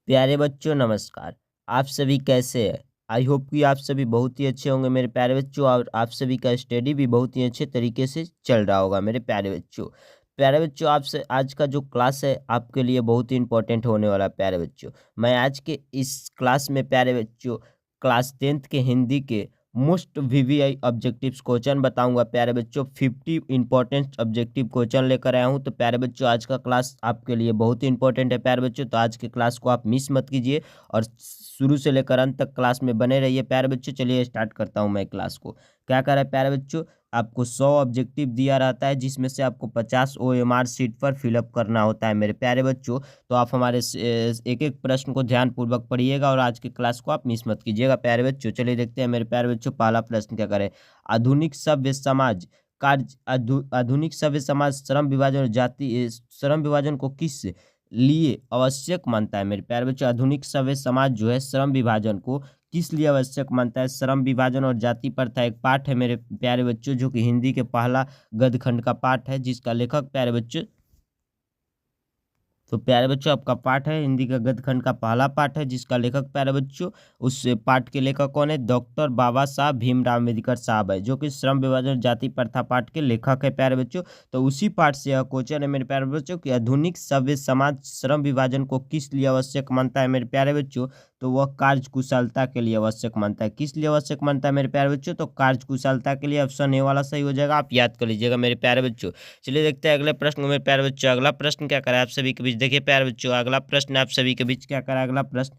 प्यारे बच्चों नमस्कार। आप सभी कैसे हैं? आई होप कि आप सभी बहुत ही अच्छे होंगे मेरे प्यारे बच्चों, और आप सभी का स्टडी भी बहुत ही अच्छे तरीके से चल रहा होगा मेरे प्यारे बच्चों। प्यारे बच्चों, आपसे आज का जो क्लास है आपके लिए बहुत ही इंपॉर्टेंट होने वाला है प्यारे बच्चों। मैं आज के इस क्लास में प्यारे बच्चों क्लास 10th के हिंदी के मोस्ट वीवीआई ऑब्जेक्टिव्स क्वेश्चन बताऊंगा प्यारे बच्चों। 50 इंपॉर्टेंट ऑब्जेक्टिव क्वेश्चन लेकर आया हूं। तो प्यारे बच्चों आज का क्लास आपके लिए बहुत ही इंपॉर्टेंट है प्यारे बच्चों, तो आज के क्लास को आप मिस मत कीजिए और शुरू से लेकर अंत तक क्लास में बने रहिए प्यारे बच्चों। चलिए स्टार्ट करता हूं मैं क्लास को। क्या कर रहा है प्यारे बच्चों, आपको 100 ऑब्जेक्टिव दिया रहता है जिसमें से आपको 50 OMR शीट पर फिलअप करना होता है मेरे प्यारे बच्चों। तो आप हमारे एक एक प्रश्न को ध्यानपूर्वक पढ़िएगा और आज की क्लास को आप मिस मत कीजिएगा प्यारे बच्चों। चलिए देखते हैं मेरे प्यारे बच्चों, पहला प्रश्न क्या करें। आधुनिक सभ्य समाज आधुनिक सभ्य समाज श्रम विभाजन और जाति श्रम विभाजन को किस लिए आवश्यक मानता है मेरे प्यारे बच्चों। आधुनिक सभ्य समाज जो है श्रम विभाजन को किस लिए आवश्यक मानता है। श्रम विभाजन और जाति प्रथा एक पाठ है मेरे प्यारे बच्चों, जो कि हिंदी के पहला गद्य खंड का पाठ है, जिसका लेखक प्यारे बच्चों, तो प्यारे बच्चों आपका पाठ है हिंदी का गद्य खंड का पहला पाठ है, जिसका लेखक प्यारे बच्चों, उस पाठ के लेखक कौन है, डॉक्टर बाबा साहब भीमराव अम्बेडकर साहब है, जो कि श्रम विभाजन जाति प्रथा पाठ के लेखक है प्यारे बच्चों। तो उसी पाठ से यह क्वेश्चन है मेरे प्यारे बच्चों कि आधुनिक सभ्य समाज श्रम विभाजन को किस लिए आवश्यक मानता है मेरे प्यारे बच्चों। तो वह कार्यकुशलता के लिए आवश्यक मानता है। किस लिए आवश्यक मानता है मेरे प्यारे बच्चों, तो कार्यकुशलता के लिए। ऑप्शन ए वाला सही हो जाएगा, आप याद कर लीजिएगा मेरे प्यारे बच्चों। चलिए देखते हैं अगले प्रश्न को मेरे प्यारे बच्चों। अगला प्रश्न क्या करा है आप सभी के बीच, देखिए प्यारे बच्चों अगला प्रश्न आप सभी के बीच क्या करा है। अगला प्रश्न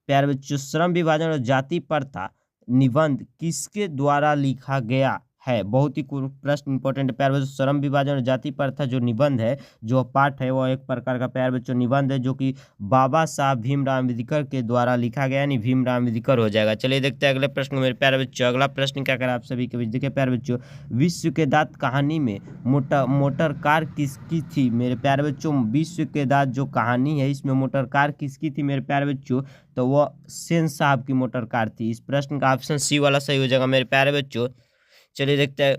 प्यारे बच्चों, श्रम विभाजन और जाति प्रथा निबंध किसके द्वारा लिखा गया है। बहुत ही प्रश्न इंपॉर्टेंट है प्यारे बच्चों। श्रम विभाजन और जाति प्रथा जो निबंध है, जो पाठ है, वह एक प्रकार का प्यारे बच्चों निबंध है, जो कि बाबा साहब भीमराव अम्बेडकर के द्वारा लिखा गया, यानी भीमराव अम्बेडकर हो जाएगा। चलिए देखते हैं अगले प्रश्न को मेरे प्यारे बच्चों। अगला प्रश्न क्या करें आप सभी के बीच, देखिए प्यारे बच्चों, विश्व के दांत कहानी में मोटर कार किसकी थी मेरे प्यारे बच्चों। विश्व के दांत जो कहानी है, इसमें मोटर कार किसकी थी मेरे प्यारे बच्चों, तो वह सेन साहब की मोटर कार थी। इस प्रश्न का ऑप्शन सी वाला सही हो जाएगा मेरे प्यारे बच्चों। चलिए देखते हैं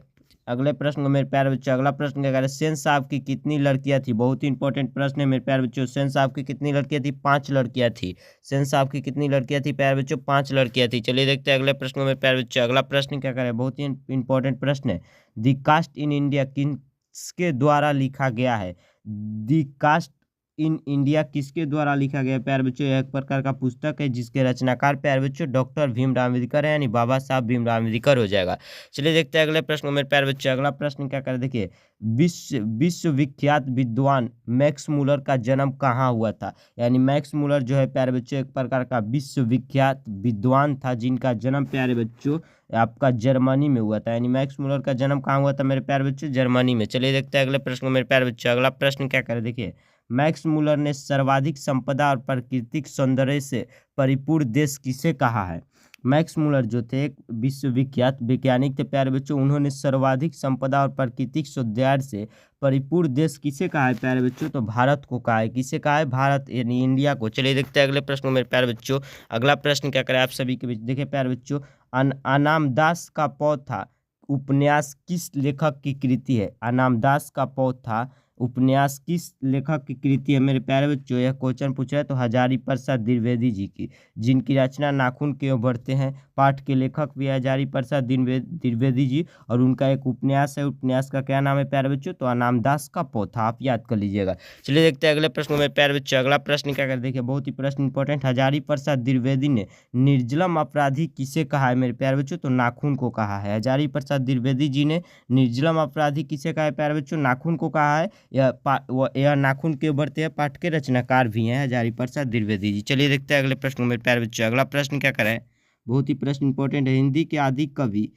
अगले प्रश्न को मेरे प्यारे बच्चों। अगला प्रश्न क्या कह रहे हैं, सेन साहब की कितनी लड़कियां थी। बहुत ही इंपॉर्टेंट प्रश्न है मेरे प्यारे बच्चों। सेन साहब की कितनी लड़कियां थी, 5 लड़कियां थी। सेन साहब की कितनी लड़कियां थी प्यारे बच्चों, 5 लड़कियां थी। चलिए देखते हैं अगले प्रश्न को मेरे प्यारे बच्चों। अगला प्रश्न क्या करें, बहुत ही इंपॉर्टेंट प्रश्न है। दी कास्ट इन इंडिया किसके द्वारा लिखा गया है। दी कास्ट इन इंडिया किसके द्वारा लिखा गया प्यारे बच्चों, यह एक प्रकार का पुस्तक है, जिसके रचनाकार प्यारे बच्चों डॉक्टर भीमराव अम्बेडकर है, यानी बाबा साहब भीमराव अम्बेडकर हो जाएगा। चलिए देखते हैं अगले प्रश्न को मेरे प्यारे बच्चों। अगला प्रश्न क्या करें, देखिए विश्वविख्यात विद्वान मैक्स मूलर का जन्म कहाँ हुआ था। यानी मैक्स मूलर जो है प्यारे बच्चों एक प्रकार का विश्वविख्यात विद्वान था, जिनका जन्म प्यारे बच्चों आपका जर्मनी में हुआ था। यानी मैक्स मूलर का जन्म कहाँ हुआ था मेरे प्यारे बच्चों, जर्मनी में। चलिए देखते हैं अगले प्रश्न को मेरे प्यारे बच्चों। अगला प्रश्न क्या करें, देखिए मैक्स मूलर ने सर्वाधिक संपदा और प्राकृतिक सौंदर्य से परिपूर्ण देश किसे कहा है। मैक्स मूलर जो थे एक विश्वविख्यात वैज्ञानिक थे प्यारे बच्चों, उन्होंने सर्वाधिक संपदा और प्राकृतिक सौंदर्य से परिपूर्ण देश किसे कहा है प्यारे बच्चों, तो भारत को कहा है। किसे कहा है, भारत यानी इंडिया को। चलिए देखते हैं अगले प्रश्न को मेरे प्यारे बच्चों। अगला प्रश्न क्या करें आप सभी के बीच, देखिए प्यारे बच्चों, अनामदास का पौथा उपन्यास किस लेखक की कृति है। अनामदास का पौथा उपन्यास किस लेखक की कृति है मेरे प्यारे बच्चों। यह क्वेश्चन पूछा है तो हजारी प्रसाद द्विवेदी जी की, जिनकी रचना नाखून क्यों बढ़ते हैं, पाठ के लेखक भी हजारी प्रसाद द्विवेदी जी, और उनका एक उपन्यास है, उपन्यास का क्या नाम है प्यारे बच्चों, तो अनामदास का पौथा, आप याद कर लीजिएगा। चलिए देखते हैं अगले प्रश्न में प्यारे बच्चों। अगला प्रश्न क्या कर, देखिए बहुत ही प्रश्न इंपॉर्टेंट। हजारी प्रसाद द्विवेदी ने निर्जलम अपराधी किसे कहा है मेरे प्यारे बच्चों, तो नाखून को कहा है। हजारी प्रसाद द्विवेदी जी ने निर्जलम अपराधी किसे कहा है प्यारे बच्चों, नाखून को कहा है। यह नाखून के बढ़ते हैं पाठ के रचनाकार भी हैं हजारी प्रसाद द्विवेदी जी। चलिए देखते हैं अगले प्रश्न मेरे प्यारे बच्चों। अगला प्रश्न क्या करें, बहुत ही प्रश्न इंपॉर्टेंट है। हिंदी के आदि कवि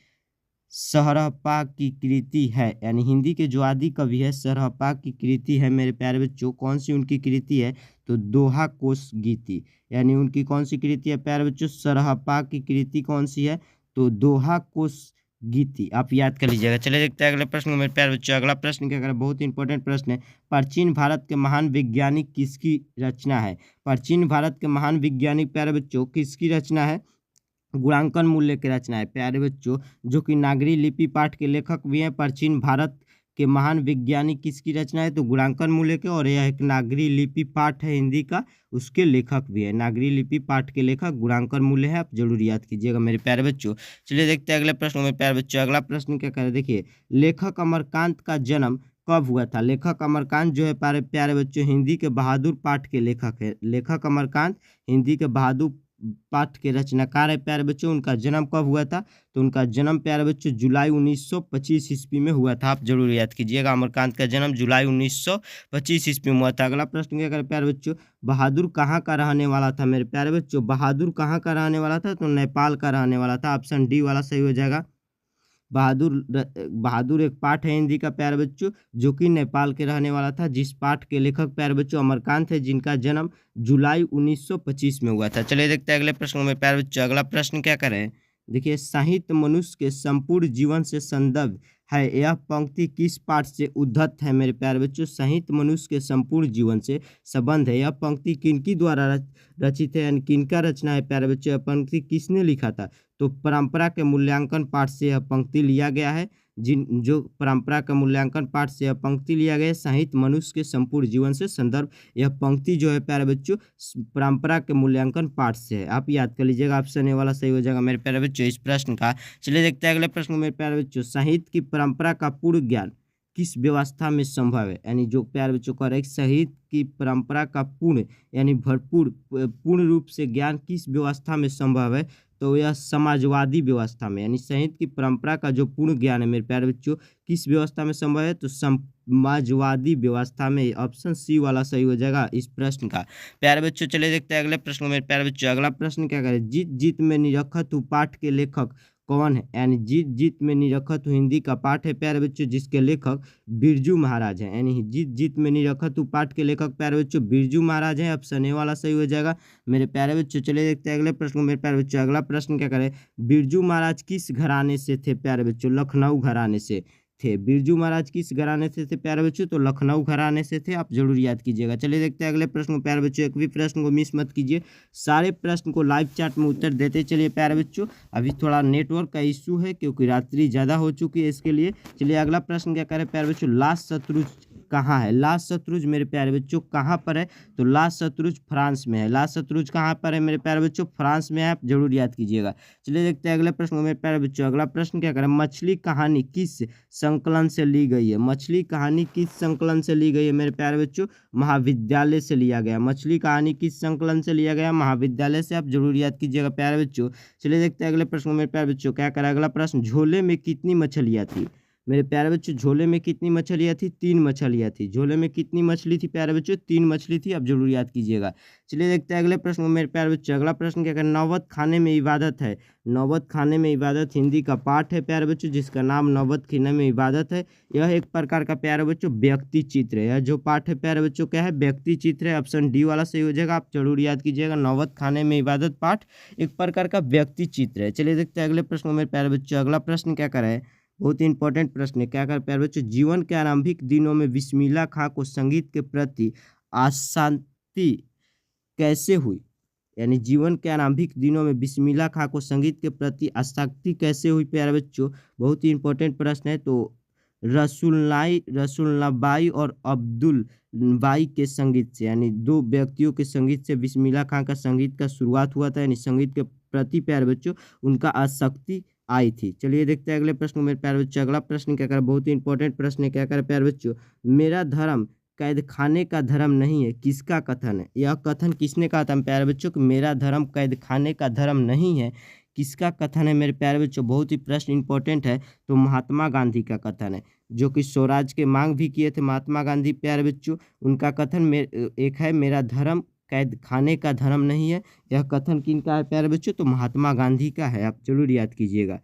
सरहप्पा की कृति है, यानी हिंदी के जो आदि कवि है सरहप्पा की कृति है मेरे प्यारे बच्चों। कौन सी उनकी कृति है, तो दोहा कोश गीति, यानी उनकी कौन सी कृति है प्यारे बच्चों, सरहप्पा की कृति कौन सी है, तो दोहा कोश गीति, आप याद कर लीजिएगा। चलिए देखते हैं अगले प्रश्न को मेरे प्यारे बच्चों। अगला प्रश्न क्या करें, बहुत ही इंपॉर्टेंट प्रश्न है। प्राचीन भारत के महान वैज्ञानिक किसकी रचना है। प्राचीन भारत के महान वैज्ञानिक प्यारे बच्चों किसकी रचना है, गुणांकन मूल्य की रचना है प्यारे बच्चों, जो कि नागरी लिपि पाठ के लेखक भी हैं। प्राचीन भारत के महान वैज्ञानिक किसकी रचना है, तो गुणांकन मूल्य के, और यह एक नागरी लिपि पाठ है हिंदी का, उसके लेखक भी है। नागरी लिपि पाठ के लेखक गुणांकन मूल्य है, आप जरूर याद कीजिएगा मेरे प्यारे बच्चों। चलिए देखते हैं अगले प्रश्न में प्यारे बच्चों। अगला प्रश्न क्या करें, देखिए लेखक अमरकांत का जन्म कब हुआ था। लेखक अमरकांत जो है प्यारे प्यारे बच्चों हिंदी के बहादुर पाठ के लेखक है। लेखक अमरकांत हिंदी के बहादुर पाठ के रचनाकार है प्यारे बच्चों। उनका जन्म कब हुआ था, तो उनका जन्म प्यारे बच्चों जुलाई 1925 ईस्वी में हुआ था, आप जरूर याद कीजिएगा। अमरकांत का जन्म जुलाई 1925 ईस्वी में हुआ था। अगला प्रश्न क्या करें प्यारे बच्चों, बहादुर कहाँ का रहने वाला था मेरे प्यारे बच्चों। बहादुर कहाँ का रहने वाला था, तो नेपाल का रहने वाला था। ऑप्शन डी वाला सही हो जाएगा। बहादुर एक पाठ है हिंदी का प्यारे बच्चों, जो कि नेपाल के रहने वाला था, जिस पाठ के लेखक प्यारे बच्चों अमरकांत है, जिनका जन्म जुलाई 1925 में हुआ था। चलिए देखते हैं अगले प्रश्न में प्यारे बच्चों। अगला प्रश्न क्या करें, देखिए साहित्य मनुष्य के संपूर्ण जीवन से संदर्भ है, यह पंक्ति किस पाठ से उद्धत है मेरे प्यारे बच्चों। साहित्य मनुष्य के संपूर्ण जीवन से संबंध है, यह पंक्ति किनकी द्वारा रचित है, यानी किनका रचना है प्यारे बच्चों। यह पंक्ति किसने लिखा था, तो परंपरा के मूल्यांकन पाठ से यह पंक्ति लिया गया है। जो परंपरा का मूल्यांकन पाठ से यह पंक्ति लिया गया है, साहित्य मनुष्य के संपूर्ण जीवन से संदर्भ, यह पंक्ति जो है प्यारे बच्चों परंपरा के मूल्यांकन पाठ से है, आप याद कर लीजिएगा। ऑप्शन ए वाला सही हो जाएगा मेरे प्यारे बच्चों इस प्रश्न का। चलिए देखते हैं अगले प्रश्न मेरे प्यारे बच्चों। साहित्य की परंपरा का पूर्ण ज्ञान किस व्यवस्था में संभव है, यानी जो प्यारे बच्चों कह रहे हैं साहित्य की परंपरा का पूर्ण यानी भरपूर पूर्ण रूप से ज्ञान किस व्यवस्था में संभव है, तो यह समाजवादी व्यवस्था में, यानी साहित्य की परंपरा का जो पूर्ण ज्ञान है मेरे प्यारे बच्चों किस व्यवस्था में संभव है, तो समाजवादी व्यवस्था में। ऑप्शन सी वाला सही हो जाएगा इस प्रश्न का प्यारे बच्चों। चलिए देखते हैं अगले प्रश्न मेरे प्यारे बच्चों। अगला प्रश्न क्या करें, जीत जीत में निरखत हूँ पाठ के लेखक कौन है, यानी जीत जीत में निरखत हूँ हिंदी का पाठ है प्यारे बच्चों, जिसके लेखक बिरजू महाराज हैं। यानी जीत जीत में निरखत हूँ पाठ के लेखक प्यारे बच्चों बिरजू महाराज हैं। ऑप्शन ए वाला सही हो जाएगा मेरे प्यारे बच्चों। चलिए देखते हैं अगले प्रश्न मेरे प्यारे बच्चों। अगला प्रश्न क्या करें, बिरजू महाराज किस घराने से थे प्यारे बच्चों, लखनऊ घराने से थे। बिरजू महाराज किस घराने से थे प्यारे बच्चों, तो लखनऊ घराने से थे, आप जरूर याद कीजिएगा। चलिए देखते हैं अगले प्रश्न प्यारे बच्चों। एक भी प्रश्न को मिस मत कीजिए, सारे प्रश्न को लाइव चैट में उत्तर देते चलिए प्यारे बच्चों। अभी थोड़ा नेटवर्क का इशू है क्योंकि रात्रि ज़्यादा हो चुकी है, इसके लिए। चलिए अगला प्रश्न क्या करें प्यारे बच्चों, लाल शत्रुज कहाँ है। लाल शत्रुज मेरे प्यारे बच्चों कहाँ पर है, तो लाल शत्रुज फ्रांस में है। लाल शत्रुज कहाँ पर है मेरे प्यारे बच्चों, फ्रांस में है, आप जरूर याद कीजिएगा। चलिए देखते हैं अगले प्रश्न मेरे प्यारे बच्चों। अगला प्रश्न क्या करें, मछली कहानी किस संकलन से ली गई है। मछली कहानी किस संकलन से ली गई है मेरे प्यारे बच्चों, महाविद्यालय से लिया गया। मछली कहानी किस संकलन से लिया गया, महाविद्यालय से, आप जरूर याद कीजिएगा प्यारे बच्चों। चलिए देखते हैं अगले प्रश्न मेरे प्यारे बच्चों। क्या करें अगला प्रश्न, झोले में कितनी मछलियाँ थी मेरे प्यारे बच्चों। झोले में कितनी मछलियाँ थी, 3 मछलियाँ थी। झोले में कितनी मछली थी प्यारे बच्चों, 3 मछली थी, आप जरूर याद कीजिएगा। चलिए देखते हैं अगले प्रश्न मेरे प्यारे बच्चों। अगला प्रश्न क्या करें, नौबत खाने में इबादत है। नौबत खाने में इबादत हिंदी का पाठ है प्यारे बच्चों, जिसका नाम नौबत खाने में इबादत है। यह एक प्रकार का प्यारे बच्चों व्यक्ति चित्र है। यह जो पाठ है प्यारे बच्चों क्या है, व्यक्ति चित्र है। ऑप्शन डी वाला सही हो जाएगा, आप जरूर याद कीजिएगा। नौबत खाने में इबादत पाठ एक प्रकार का व्यक्ति चित्र है। चलिए देखते हैं अगले प्रश्न मेरे प्यारे बच्चों। अगला प्रश्न क्या करें, बहुत ही इंपॉर्टेंट प्रश्न है। क्या कर प्यारे बच्चों, जीवन के आरंभिक दिनों में बिस्मिल्लाह खां को संगीत के प्रति आसक्ति कैसे हुई, यानी जीवन के आरंभिक दिनों में बिस्मिल्लाह खां को संगीत के प्रति आसक्ति कैसे हुई प्यारे बच्चों, बहुत ही इंपॉर्टेंट प्रश्न है। तो रसूलनाबाई और अब्दुल बाई के संगीत से, यानी 2 व्यक्तियों के संगीत से बिस्मिल्लाह खां का संगीत का शुरुआत हुआ था, यानी संगीत के प्रति प्यारे बच्चों उनका आसक्ति आई थी। चलिए देखते हैं अगले प्रश्न मेरे प्यारे बच्चों। अगला प्रश्न क्या करें, बहुत ही इंपॉर्टेंट प्रश्न है। क्या करें प्यारे बच्चों, मेरा धर्म कैद खाने का धर्म नहीं है, किसका कथन है। यह कथन किसने कहा था प्यारे बच्चों कि मेरा धर्म कैद खाने का धर्म नहीं है, किसका कथन है मेरे प्यारे बच्चों, बहुत ही प्रश्न इंपॉर्टेंट है। तो महात्मा गांधी का कथन है, जो कि स्वराज के मांग भी किए थे महात्मा गांधी प्यारे बच्चों। उनका कथन एक है, मेरा धर्म कैद खाने का धर्म नहीं है। यह कथन किनका है प्यारे बच्चों, तो महात्मा गांधी का है, आप जरूर याद कीजिएगा।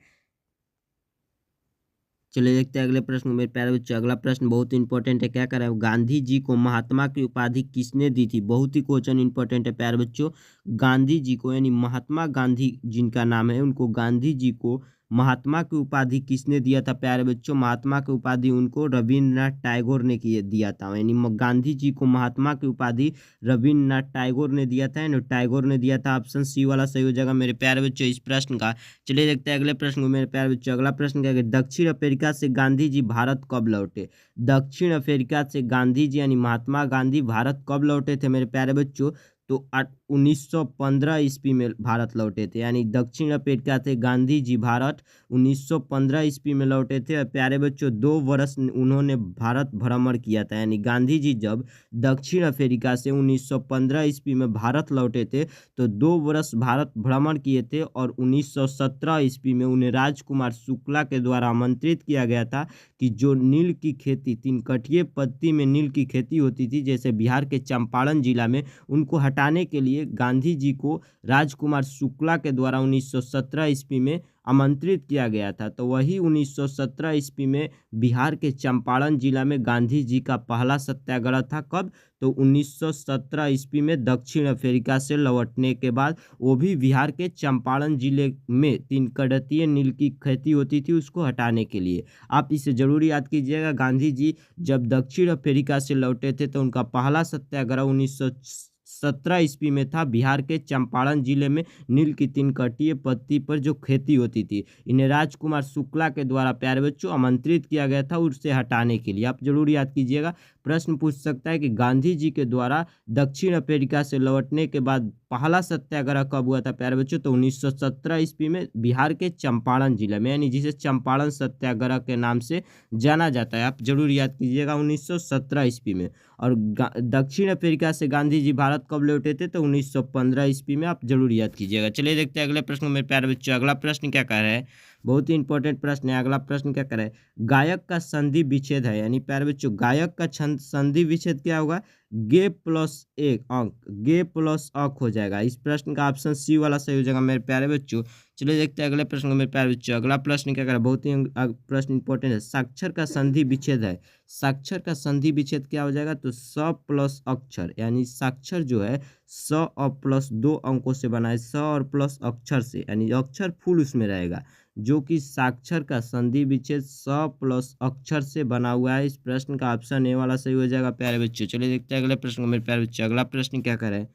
चलिए देखते हैं अगले प्रश्न मेरे प्यारे बच्चों। अगला प्रश्न बहुत इंपॉर्टेंट है। क्या कर रहा है, गांधी जी को महात्मा की उपाधि किसने दी थी, बहुत ही क्वेश्चन इंपॉर्टेंट है प्यारे बच्चों। गांधी जी को, यानी महात्मा गांधी जिनका नाम है, उनको गांधी जी को महात्मा की उपाधि किसने दिया था प्यारे बच्चों? महात्मा की उपाधि उनको रविन्द्रनाथ टैगोर ने दिया था। यानी गांधी जी को महात्मा की उपाधि रविन्द्रनाथ टैगोर ने दिया था, यानी टैगोर ने दिया था। ऑप्शन सी वाला सही हो जाएगा मेरे प्यारे बच्चों इस प्रश्न का। चलिए देखते हैं अगले प्रश्न को मेरे प्यारे बच्चों। अगला प्रश्न क्या है? दक्षिण अफ्रीका से गांधी जी भारत कब लौटे? दक्षिण अफ्रीका से गांधी जी यानी महात्मा गांधी भारत कब लौटे थे मेरे प्यारे बच्चों? तो 1915 ईस्वी में भारत लौटे थे। यानी दक्षिण अफ्रीका से गांधी जी भारत 1915 ईस्वी में लौटे थे। और प्यारे बच्चों 2 वर्ष उन्होंने भारत भ्रमण किया था। यानी गांधी जी जब दक्षिण अफ्रीका से 1915 ईस्वी में भारत लौटे थे तो 2 वर्ष भारत भ्रमण किए थे। और 1917 ईस्वी में उन्हें राजकुमार शुक्ला के द्वारा आमंत्रित किया गया था कि जो नील की खेती, तीनकठिए पत्ती में नील की खेती होती थी जैसे बिहार के चंपारण जिला में, उनको हटाने के लिए गांधी जी को राजकुमार शुक्ला के द्वारा 1917 ईस्वी में आमंत्रित किया गया था। तो वही 1917 ईस्वी में बिहार के चंपारण जिला में गांधी जी का पहला सत्याग्रह था। कब? तो 1917 ईस्वी में दक्षिण अफ्रीका से लौटने के बाद, वो भी बिहार के चंपारण जिले में तीनकठिए नील की खेती होती थी उसको हटाने के लिए। आप इसे जरूर याद कीजिएगा। गांधी जी जब दक्षिण अफ्रीका से लौटे थे तो उनका पहला सत्याग्रह 1917 ईस्वी में था बिहार के चंपारण जिले में नील की तीनकठिए पत्ती पर जो खेती होती थी। इन्हें राजकुमार शुक्ला के द्वारा प्यारे बच्चों आमंत्रित किया गया था उससे हटाने के लिए। आप जरूर याद कीजिएगा। प्रश्न पूछ सकता है कि गांधी जी के द्वारा दक्षिण अफ्रीका से लौटने के बाद पहला सत्याग्रह कब हुआ था प्यारे बच्चों? तो 1917 ईस्वी में बिहार के चंपारण जिले में, यानी जिसे चंपारण सत्याग्रह के नाम से जाना जाता है। आप जरूर याद कीजिएगा 1917 ईस्वी में। और दक्षिण अफ्रीका से गांधी जी भारत कब लौटे थे? तो 1915 ईस्वी में। आप जरूर याद कीजिएगा। चलिए देखते हैं अगले प्रश्न में मेरे प्यारे बच्चों। अगला प्रश्न क्या कह रहा है? बहुत ही इंपॉर्टेंट प्रश्न है। अगला प्रश्न क्या करे? गायक का संधि विच्छेद है। यानी प्यारे बच्चों गायक का संधि विच्छेद क्या होगा? गे प्लस एक अंक, गे प्लस अक हो जाएगा। इस प्रश्न का ऑप्शन सी वाला सही हो जाएगा मेरे प्यारे बच्चों। चलिए देखते हैं अगले प्रश्न को मेरे प्यारे बच्चों। अगला प्रश्न क्या करे? बहुत ही प्रश्न इंपॉर्टेंट है। साक्षर का संधि विच्छेद है। साक्षर का संधि विच्छेद क्या हो जाएगा? तो स प्लस अक्षर, यानी साक्षर जो है स और प्लस 2 अंकों से बना है, स और प्लस अक्षर से, यानी अक्षर फुल उसमें रहेगा, जो कि साक्षर का संधि विच्छेद स प्लस अक्षर से बना हुआ है। इस प्रश्न का ऑप्शन ए वाला सही हो जाएगा प्यारे बच्चों। चलिए देखते हैं अगले प्रश्न को मेरे प्यारे बच्चों। अगला प्रश्न क्या कर रहा है?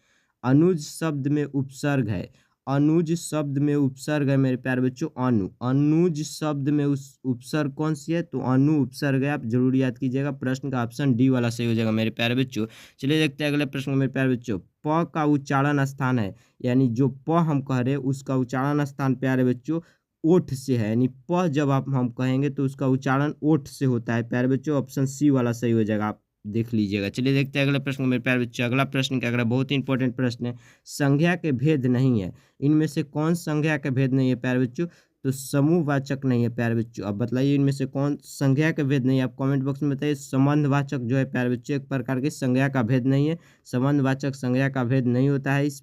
अनुज शब्द में उपसर्ग है। अनुज शब्द में उपसर्ग है मेरे प्यारे बच्चों अनु। अनुज शब्द में उस उपसर्ग कौन सी है? तो अनु उपसर्ग है। आप जरूर याद कीजिएगा। प्रश्न का ऑप्शन डी वाला सही हो जाएगा मेरे प्यारे बच्चों। चलिए देखते हैं अगले प्रश्न को मेरे प्यारे बच्चों। प का उच्चारण स्थान है, यानी जो प हम कह रहे हैं उसका उच्चारण स्थान प्यारे बच्चों ओठ से है। यानी प जब हम कहेंगे तो उसका उच्चारण ओठ से होता है प्यारे बच्चों। ऑप्शन सी वाला सही हो जाएगा। आप देख लीजिएगा। चलिए देखते हैं अगले प्रश्न को मेरे प्यारे बच्चों। अगला प्रश्न क्या कर रहा है? बहुत ही इंपॉर्टेंट प्रश्न है। संज्ञा के भेद नहीं है। इनमें से कौन संज्ञा के भेद नहीं है प्यारे बच्चों? तो समूहवाचक नहीं है प्यारे बच्चों। अब बताइए इनमें से कौन संज्ञा के भेद नहीं है? आप कमेंट बॉक्स में बताइए। संबंधवाचक जो है प्यारे बच्चों एक प्रकार की संज्ञा का भेद नहीं है। संबंधवाचक संज्ञा का भेद नहीं होता है। इस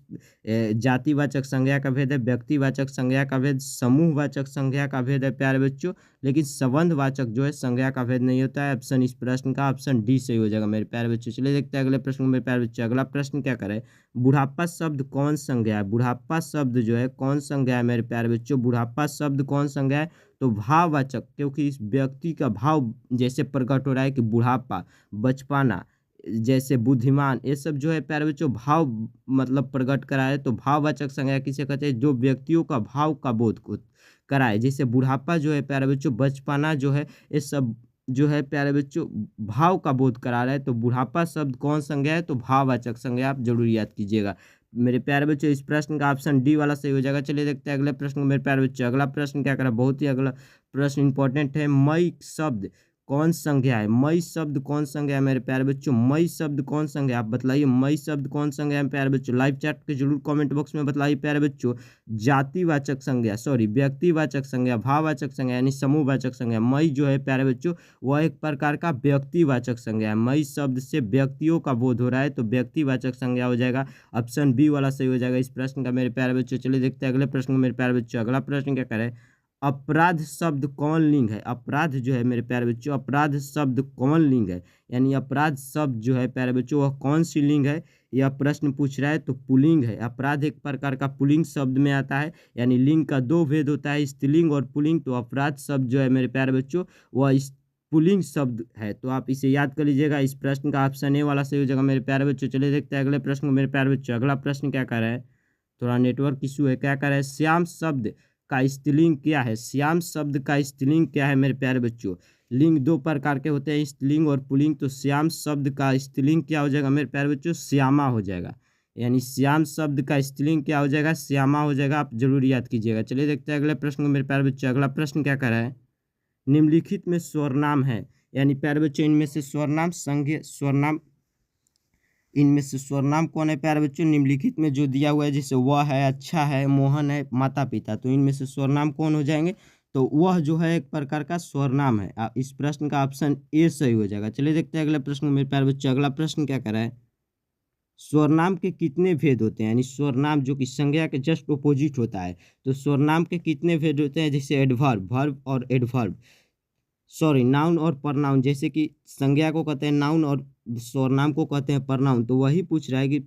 जातिवाचक संज्ञा का भेद है, व्यक्तिवाचक संज्ञा का भेद, समूहवाचक संज्ञा का भेद है प्यारे बच्चों, लेकिन संबंधवाचक जो है संज्ञा का भेद नहीं होता है। ऑप्शन इस प्रश्न का ऑप्शन डी सही हो जाएगा मेरे प्यारे बच्चों। चलिए देखते हैं अगले प्रश्न को मेरे प्यारे बच्चों। अगला प्रश्न क्या करे? बुढ़ापा शब्द कौन संज्ञा है? बुढ़ापा शब्द जो है कौन संज्ञा है मेरे प्यारे बच्चों? बुढ़ापा शब्द कौन संज्ञा है? तो भाववाचक, क्योंकि इस व्यक्ति का भाव जैसे प्रकट हो रहा है कि बुढ़ापा, बचपना, जैसे बुद्धिमान, ये सब जो है प्यारे बच्चों भाव मतलब प्रकट कराए। तो भाववाचक संज्ञा किसे कहते हैं? जो व्यक्तियों का भाव का बोध को कराए। जैसे बुढ़ापा जो है प्यारे बच्चों, बचपना जो है, ये सब जो है प्यारे बच्चों भाव का बोध करा रहा है। तो बुढ़ापा शब्द कौन संज्ञा है? तो भाववाचक संज्ञा। आप जरूर याद कीजिएगा मेरे प्यारे बच्चों। इस प्रश्न का ऑप्शन डी वाला सही हो जाएगा। चलिए देखते हैं अगले प्रश्न को मेरे प्यारे बच्चों। अगला प्रश्न क्या करा? बहुत ही अगला प्रश्न इंपॉर्टेंट है। मई शब्द कौन संज्ञा है? मई शब्द कौन संज्ञा है मेरे प्यारे बच्चों? मई शब्द कौन संज्ञा है? आप बताइए मई शब्द कौन संज्ञा है प्यारे बच्चों? लाइव चैट के जरूर कमेंट बॉक्स में बताइए प्यारे बच्चों। जातिवाचक संज्ञा, सॉरी व्यक्तिवाचक संज्ञा, भाववाचक संज्ञा यानी समूहवाचक संज्ञा। मई जो है प्यारे बच्चों वह एक प्रकार का व्यक्तिवाचक संज्ञा है। मई शब्द से व्यक्तियों का बोध हो रहा है तो व्यक्तिवाचक संज्ञा हो जाएगा। ऑप्शन बी वाला सही हो जाएगा इस प्रश्न का मेरे प्यारे बच्चों। चलिए देखते हैं अगले प्रश्न को मेरे प्यारे बच्चों। अगला प्रश्न क्या करे? अपराध शब्द कौन लिंग है। अपराध जो है मेरे प्यारे बच्चों, अपराध शब्द कौन लिंग है, यानी अपराध शब्द जो है प्यारे बच्चों वह कौन सी लिंग है, यह प्रश्न पूछ रहा है। तो पुल्लिंग है। अपराध एक प्रकार का पुल्लिंग शब्द में आता है, यानी लिंग का दो भेद होता है, स्त्रीलिंग और पुल्लिंग। तो अपराध शब्द जो है मेरे प्यारे बच्चों वह पुल्लिंग शब्द है। तो आप इसे याद कर लीजिएगा। इस प्रश्न का ऑप्शन ए वाला सही हो जाएगा मेरे प्यारे बच्चों। चलिए देखते हैं अगले प्रश्न को मेरे प्यारे बच्चों। अगला प्रश्न क्या कर रहा है, थोड़ा नेटवर्क इशू है। क्या कर रहा है, श्याम शब्द का स्त्रीलिंग क्या है। श्याम शब्द का स्त्रीलिंग क्या है मेरे प्यारे बच्चों। लिंग दो प्रकार के होते हैं, स्त्रीलिंग और पुल्लिंग। तो श्याम शब्द का स्त्रीलिंग क्या हो जाएगा मेरे प्यारे बच्चों, श्यामा हो जाएगा। यानी श्याम शब्द का स्त्रीलिंग क्या हो जाएगा, श्यामा हो जाएगा। आप जरूर याद कीजिएगा। चलिए देखते हैं अगले प्रश्न को मेरे प्यारे बच्चों। अगला प्रश्न क्या कर रहा है, निम्नलिखित में स्वरनाम है, यानी प्यारे बच्चों इनमें से स्वरनाम संज्ञा स्वरनाम, इनमें से स्वरनाम कौन है प्यारे बच्चों, निम्नलिखित में जो दिया हुआ है, जैसे वह है, अच्छा है, मोहन है, माता पिता। तो इनमें से स्वरनाम कौन हो जाएंगे, तो वह जो है एक प्रकार का स्वरनाम है। इस प्रश्न का ऑप्शन ए सही हो जाएगा। चलिए देखते हैं अगले प्रश्न में मेरे प्यारे बच्चों। अगला प्रश्न क्या कर रहा है, स्वरनाम के कितने भेद होते हैं, यानी स्वरनाम जो कि संज्ञा के जस्ट अपोजिट होता है। तो स्वरनाम के कितने भेद होते हैं, जैसे एडवर्ब, वर्ब और एडवर्ब, सॉरी नाउन और परनाउन। जैसे कि संज्ञा को कहते हैं नाउन और स्वरनाम को कहते हैं परनाउन। तो वही पूछ रहा है कि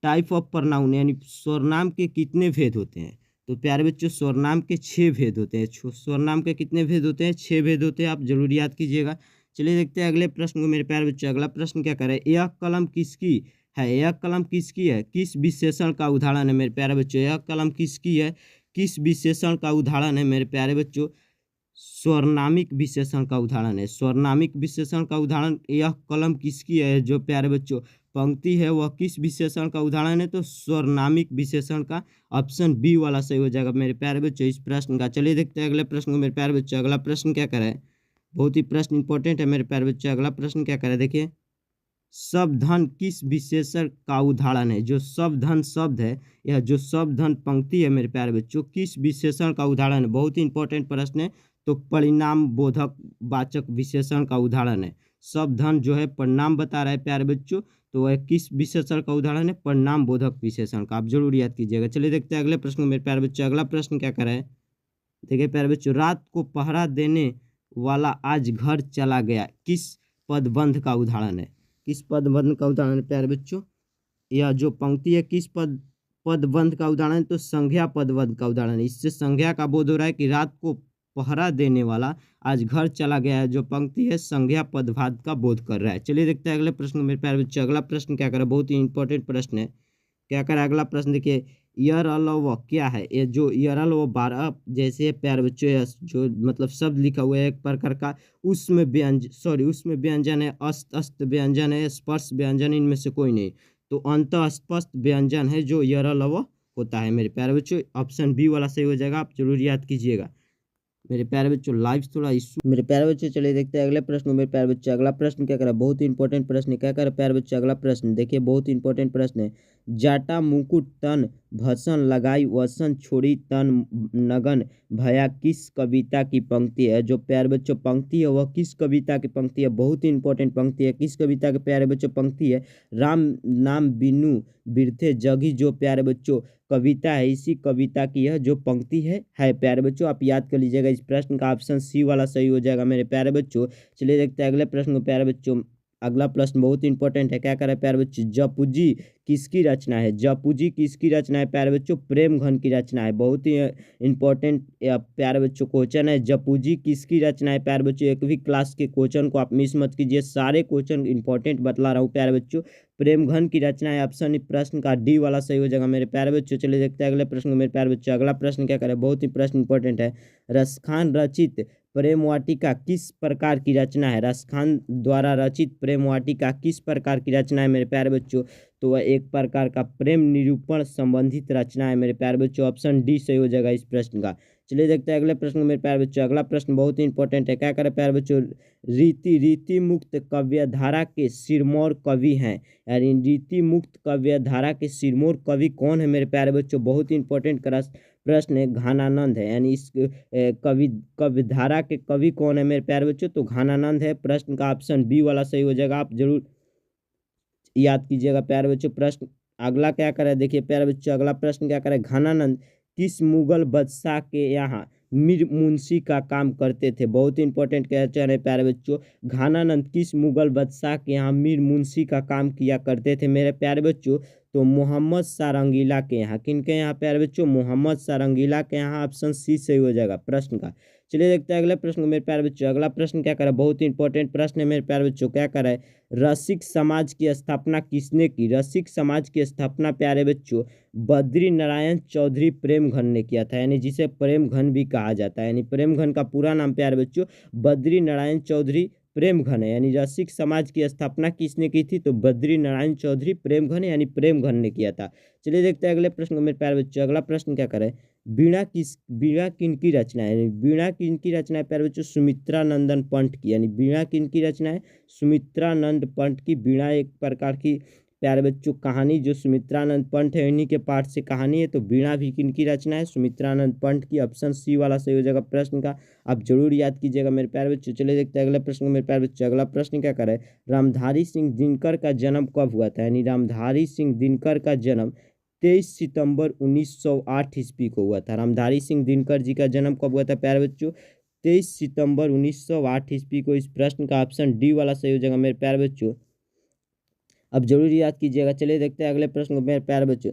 टाइप ऑफ परनाउन, यानी स्वरनाम के कितने भेद होते हैं। तो प्यारे बच्चों स्वरनाम के 6 भेद होते हैं। स्वरनाम के कितने भेद होते हैं, 6 भेद होते हैं। आप जरूर याद कीजिएगा। चलिए देखते हैं अगले प्रश्न को मेरे प्यारे बच्चों। अगला प्रश्न क्या करे, यह कलम किसकी है। यह कलम किसकी है, किस विशेषण का उदाहरण है मेरे प्यारे बच्चों। यह कलम किसकी है, किस विशेषण का उदाहरण है मेरे प्यारे बच्चों, स्वर्णामिक विशेषण का उदाहरण है। स्वर्णामिक विशेषण का उदाहरण, यह कलम किसकी है जो प्यारे बच्चों पंक्ति है वह किस विशेषण का उदाहरण है, तो स्वर्णामिक विशेषण का। ऑप्शन बी वाला सही हो जाएगा मेरे प्यारे बच्चों इस प्रश्न का। चलिए देखते हैं अगले प्रश्न को मेरे प्यारे बच्चों। अगला प्रश्न क्या करे, बहुत ही प्रश्न इंपॉर्टेंट है मेरे प्यारे बच्चों। अगला प्रश्न क्या करे, देखिए शब्दधन किस विशेषण का उदाहरण है। जो शब्दधन शब्द है, यह जो शब्दधन पंक्ति है मेरे प्यारे बच्चों किस विशेषण का उदाहरण है। बहुत ही इंपॉर्टेंट प्रश्न है। तो परिणाम बोधक वाचक विशेषण का उदाहरण है। शब्दधन जो है परिणाम बता रहा है प्यारे बच्चों, तो वह किस विशेषण का उदाहरण है, परिणाम बोधक विशेषण का। आप जरूर याद कीजिएगा। चलिए देखते हैं अगले प्रश्न को मेरे प्यारे बच्चों। अगला प्रश्न क्या कर रहा है, देखिए प्यारे बच्चों, रात को पहरा देने वाला आज घर चला गया किस पदबंध का उदाहरण है। किस पदबंध का उदाहरण है प्यारे बच्चों, यह जो पंक्ति है किस पदबंध का उदाहरण है, तो संज्ञा पदबंध का उदाहरण है। इससे संज्ञा का बोध हो रहा है कि रात को पहरा देने वाला आज घर चला गया है। जो पंक्ति है संज्ञा पदभात का बोध कर रहा है। चलिए देखते हैं अगले प्रश्न मेरे प्यारे बच्चों। अगला प्रश्न क्या करें, बहुत ही इंपॉर्टेंट प्रश्न है। क्या करें अगला प्रश्न, देखिए ईयर अलावा क्या है। ये जो ईयर अलावा 12 जैसे प्यारे बच्चों जो मतलब शब्द लिखा हुआ है एक प्रकार का उसमें व्यंजन, सॉरी उसमें व्यंजन है, अस्त अस्त व्यंजन है, स्पर्श व्यंजन, इनमें से कोई नहीं। तो अंत स्पष्ट व्यंजन है जो ईयर अलावा होता है मेरे प्यारे बच्चों। ऑप्शन बी वाला सही हो जाएगा। आप जरूर याद कीजिएगा मेरे प्यारे बच्चों। लाइव थोड़ा इशू मेरे प्यारे बच्चों। चलिए देखते हैं अगले प्रश्न मेरे प्यारे बच्चों। अगला प्रश्न क्या करा, बहुत ही इंपॉर्टेंट प्रश्न है। क्या करा प्यारे बच्चों, अगला प्रश्न देखिए बहुत ही इंपॉर्टेंट प्रश्न है। जाटा मुकुट तन भसन लगाई वसन छोड़ी तन नगन भया किस कविता की पंक्ति है। जो प्यारे बच्चों पंक्ति है वह किस कविता की पंक्ति है, बहुत ही इंपॉर्टेंट पंक्ति है। किस कविता के प्यारे बच्चों पंक्ति है, राम नाम बिनु बिरथे जगी जो प्यारे बच्चों कविता है, इसी कविता की यह जो पंक्ति है प्यारे बच्चों। आप याद कर लीजिएगा। इस प्रश्न का ऑप्शन सी वाला सही हो जाएगा मेरे प्यारे बच्चों। चलिए देखते हैं अगले प्रश्न को प्यारे बच्चों। अगला प्रश्न बहुत इंपॉर्टेंट है। क्या करे प्यारे बच्चों, जपुजी किसकी रचना है। जपुजी किसकी रचना है प्यारे बच्चों, प्रेम घन की रचना है। बहुत ही इंपॉर्टेंट प्यारे बच्चों क्वेश्चन है। जपुजी किसकी रचना है प्यारे बच्चों। एक भी क्लास के क्वेश्चन को आप मिस मत कीजिए, सारे क्वेश्चन इंपॉर्टेंट बतला रहा हूँ प्यारे बच्चों। प्रेम घन की रचना है। ऑप्शन प्रश्न का डी वाला सही हो जाएगा मेरे प्यारे बच्चों। चलिए देखते हैं अगले प्रश्न को मेरे प्यारे बच्चों। अगला प्रश्न क्या करे, बहुत ही प्रश्न इंपॉर्टेंट है। रसखान रचित प्रेम वाटिका किस प्रकार की रचना है। रसखान द्वारा रचित प्रेम वाटिका किस प्रकार की रचना है मेरे प्यारे बच्चों, तो वह एक प्रकार का प्रेम निरूपण संबंधित रचना है मेरे प्यारे बच्चों। ऑप्शन डी सही हो जाएगा इस प्रश्न का। चलिए देखते हैं अगले प्रश्न को मेरे प्यारे बच्चों। अगला प्रश्न बहुत ही इंपॉर्टेंट है। क्या करें प्यारे बच्चों, रीति मुक्त काव्यधारा के सिरमौर कवि हैं, यानी रीति मुक्त काव्यधारा के सिरमौर कवि कौन है मेरे प्यारे बच्चों। बहुत ही इंपॉर्टेंट प्रश्न है। घनानंद है, यानी इस कविधारा के कवि कौन है मेरे प्यारे बच्चों, तो घनानंद है। प्रश्न का ऑप्शन बी वाला सही हो जाएगा। आप जरूर याद कीजिएगा प्यारे बच्चों। प्रश्न अगला क्या करे, देखिए प्यारे बच्चों अगला प्रश्न क्या करे, घनानंद किस मुगल बादशाह के यहाँ मीर मुंशी का काम करते थे। बहुत ही इंपॉर्टेंट क्वेश्चन है प्यारे बच्चों। घानानंद किस मुगल बादशाह के यहाँ मीर मुंशी का काम किया करते थे मेरे प्यारे बच्चों? तो मोहम्मद शाह रंगीला के यहाँ। किन के यहाँ प्यारे बच्चों? मोहम्मद शाह रंगीला के यहाँ। ऑप्शन सी सही हो जाएगा प्रश्न का। चलिए देखते हैं अगले प्रश्न को मेरे प्यारे बच्चों। अगला प्रश्न क्या करा, बहुत ही इंपॉर्टेंट प्रश्न है मेरे प्यारे बच्चों। क्या करा है, रसिक समाज की स्थापना किसने की? रसिक समाज की स्थापना प्यारे बच्चों बद्री नारायण चौधरी प्रेमघन ने किया था, यानी जिसे प्रेमघन भी कहा जाता है। यानी प्रेमघन का पूरा नाम प्यारे बच्चों बद्री नारायण चौधरी प्रेमघन है। यानी रसिक समाज की स्थापना किसने की थी? तो बद्री नारायण चौधरी प्रेमघन यानी प्रेमघन ने किया था। चलिए देखते हैं अगले प्रश्न को मेरे प्यारे बच्चों। अगला प्रश्न क्या करे, वीणा किन की रचना है? वीणा किन की रचना है प्यारे बच्चों? सुमित्रा नंदन पंत की। यानी वीणा किन की रचना है? सुमित्रानंद पंत की। वीणा एक प्रकार की प्यारे बच्चों कहानी जो सुमित्रानंद पंत है इन्हीं के पाठ से कहानी है। तो वीणा भी किन की रचना है? सुमित्रानंद पंत की। ऑप्शन सी वाला सही हो जाएगा प्रश्न का। आप जरूर याद कीजिएगा मेरे प्यारे बच्चों। चलिए देखते हैं अगले प्रश्न को मेरे प्यारे बच्चों। अगला प्रश्न क्या करे, रामधारी सिंह दिनकर का जन्म कब हुआ था? यानी रामधारी सिंह दिनकर का जन्म 23 सितंबर 1908 ईस्वी को हुआ था। रामधारी सिंह दिनकर जी का जन्म कब हुआ था प्यारे बच्चों? 23 सितंबर 1908 ईस्वी को। इस प्रश्न का ऑप्शन डी वाला सही हो जाएगा मेरे प्यारे बच्चों। अब जरूर याद कीजिएगा। चलिए देखते हैं अगले प्रश्न को मेरे प्यारे बच्चों।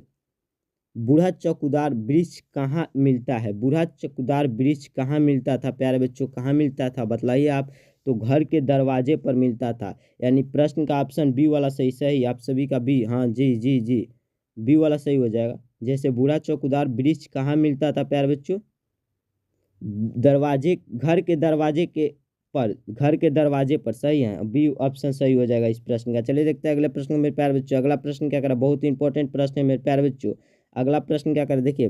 बूढ़ा चौकीदार वृक्ष कहाँ मिलता है? बूढ़ा चौकीदार वृक्ष कहाँ मिलता था प्यारे बच्चों? कहाँ मिलता था बताइए आप? तो घर के दरवाजे पर मिलता था। यानी प्रश्न का ऑप्शन बी वाला सही सही आप सभी का बी। हाँ जी जी जी, बी वाला सही हो जाएगा। जैसे बूढ़ा चौकीदार वृक्ष कहाँ मिलता था प्यारे बच्चों? दरवाजे, घर के दरवाजे के पर, घर के दरवाजे पर। सही है, बी ऑप्शन सही हो जाएगा इस प्रश्न का। चलिए देखते हैं अगले प्रश्न को मेरे प्यारे बच्चों। अगला प्रश्न क्या करा, बहुत ही इंपॉर्टेंट प्रश्न है मेरे प्यारे बच्चों। अगला प्रश्न क्या करे देखिए,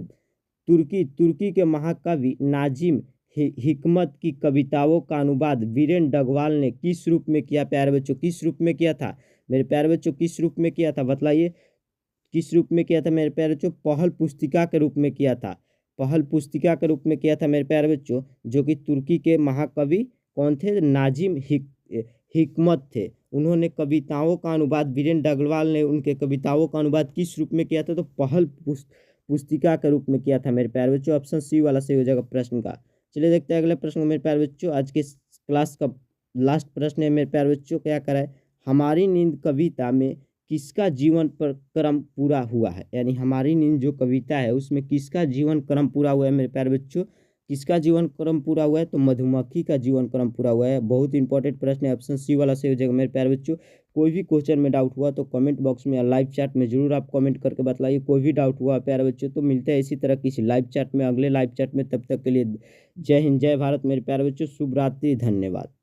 तुर्की के महाकवि नाजिम हिकमत की कविताओं का अनुवाद वीरेन डगवाल ने किस रूप में किया प्यारे बच्चों? किस रूप में किया था मेरे प्यारे बच्चों? किस रूप में किया था बतलाइए? किस रूप में किया था मेरे प्यारे बच्चों? पहल पुस्तिका के रूप में किया था। पहल पुस्तिका के रूप में किया था मेरे प्यारे बच्चों। जो कि तुर्की के महाकवि कौन थे? नाजिम हिकमत थे। उन्होंने कविताओं का अनुवाद, वीरेंद्र डगवाल ने उनके कविताओं का अनुवाद किस रूप में किया था? तो पहल पुस्तिका के रूप में किया था मेरे प्यारे बच्चों। ऑप्शन सी वाला सही हो जाएगा प्रश्न का। चलिए देखते हैं अगले प्रश्न को मेरे प्यारे बच्चों। आज के क्लास का लास्ट प्रश्न है मेरे प्यारे बच्चों। क्या कराए, हमारी नींद कविता में किसका जीवन पर क्रम पूरा हुआ है? यानी हमारी नींद जो कविता है उसमें किसका जीवन क्रम पूरा हुआ है मेरे प्यारे बच्चों? किसका जीवन क्रम पूरा हुआ है? तो मधुमक्खी का जीवन क्रम पूरा हुआ है। बहुत इंपॉर्टेंट प्रश्न है, ऑप्शन सी वाला सही हो जाएगा मेरे प्यारे बच्चों। कोई भी क्वेश्चन में डाउट हुआ तो कमेंट बॉक्स में या लाइव चैट में जरूर आप कमेंट करके बतलाइए। कोई भी डाउट हुआ प्यारे बच्चों तो मिलते हैं इसी तरह किसी लाइव चैट में, अगले लाइव चैट में। तब तक के लिए जय हिंद जय भारत मेरे प्यारे बच्चों। शुभ रात्रि, धन्यवाद।